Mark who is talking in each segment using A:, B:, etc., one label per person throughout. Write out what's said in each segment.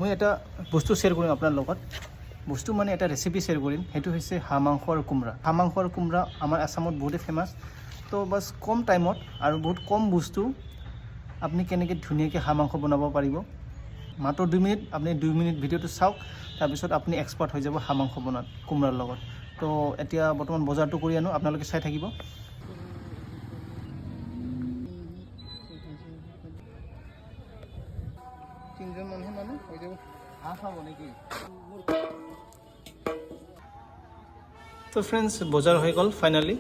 A: মই এটা বস্তু শ্বেয়াৰ কৰিম আপোনাৰ লগত বস্তু মানে এটা ৰেচিপি শ্বেয়াৰ কৰিম সেইটো হৈছে হাঁহ মাংস আৰু কোমৰা আমাৰ আসামত বহুতেই ফেমাছ তো বাছ কম টাইমত আৰু বহুত কম বস্তু আপুনি কেনেকৈ ধুনীয়াকৈ হাঁহ মাংস বনাব পাৰিব মাত্ৰ 2 মিনিট আপুনি 2 মিনিট ভিডিঅ'টো চাওক তাৰপিছত আপুনি এক্সপাৰ্ট হৈ যাব হাঁহ মাংস বনোৱাত কোমৰাৰ লগত তো এতিয়া বৰ্তমান বজাৰটো কৰি আনো আপোনালোকে চাই থাকিব তিনজন মানুহ মানে হৈ যাব হাঁহ খাব নেকি তো ফ্ৰেণ্ডছ বজাৰ হৈ গ'ল ফাইনালি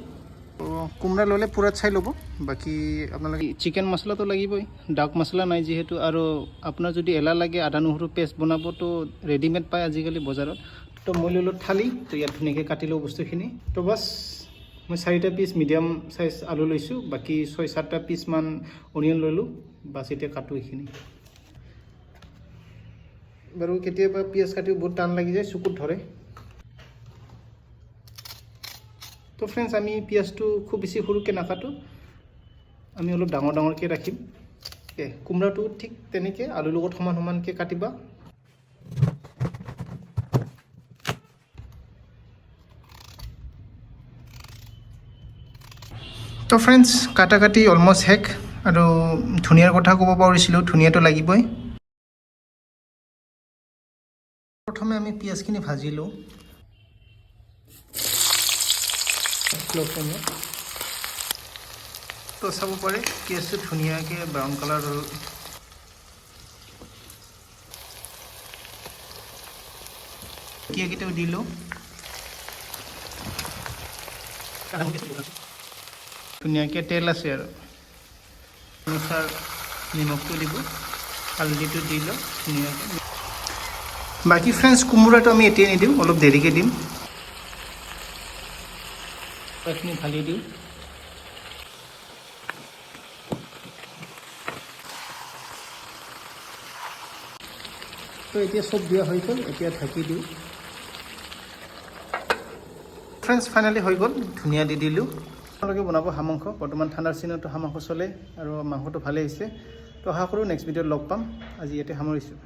A: কোমৰা ল'লে পূৰা চাই ল'ব বাকী আপোনালোকে চিকেন মছলাটো লাগিবই ডাৰ্ক মছলা নাই যিহেতু আৰু আপোনাৰ যদি এলাহ লাগে আদা নহৰু পেষ্ট বনাব তো ৰেডিমেড পায় আজিকালি বজাৰত তো মই ল'লোঁ থালি তো ইয়াত ধুনীয়াকৈ কাটি লওঁ বস্তুখিনি তো বাছ মই 4টা পিচ মিডিয়াম সাইজ আলু লৈছোঁ বাকী 6-7টা পিচমান অনিয়ন ল'লোঁ বাছ এতিয়া কাটো এইখিনি বাৰু কেতিয়াবা পিঁয়াজ কাটিও বহুত টান লাগি যায় চকুত ধৰে তো ফ্ৰেণ্ডছ আমি পিঁয়াজটো খুব বেছি সৰুকৈ নাকাটো আমি অলপ ডাঙৰ ডাঙৰকৈ ৰাখিম কোমৰাটো ঠিক তেনেকৈ আলুৰ লগত সমান সমানকৈ কাটিবা তো ফ্ৰেণ্ডছ কাটি অলমষ্ট শেষ আৰু ধনিয়াৰ কথা ক'ব পাৰিছিলোঁ ধনিয়াটো লাগিবই প্ৰথমে আমি পিঁয়াজখিনি ভাজি লওঁ তো চাব পাৰে পিঁয়াজটো ধুনীয়াকৈ ব্ৰাউন কালাৰ হ'ল কেইটাও দি লওঁ ধুনীয়াকৈ তেল আছে আৰু অনুসাৰ নিমখটো দিব হালধিটো দি লওঁ ধুনীয়াকৈ বাকী ফ্ৰেণ্ডছ কোমোৰাটো আমি এতিয়া নিদিওঁ অলপ দেৰিকৈ দিম এইখিনি ঢালি দিওঁ তো এতিয়া চব দিয়া হৈ গ'ল এতিয়া ঢাকি দিওঁ ফ্ৰেণ্ডছ ফাইনেলি হৈ গ'ল ধুনীয়া দি দিলোঁ আপোনালোকে বনাব হাঁহ মাংস বৰ্তমান ঠাণ্ডাৰ চিজনতো হাঁহ মাংস চলে আৰু মাংসটো ভালেই হৈছে তো আশা কৰোঁ নেক্সট ভিডিঅ'ত লগ পাম আজি ইয়াতে সামৰিছোঁ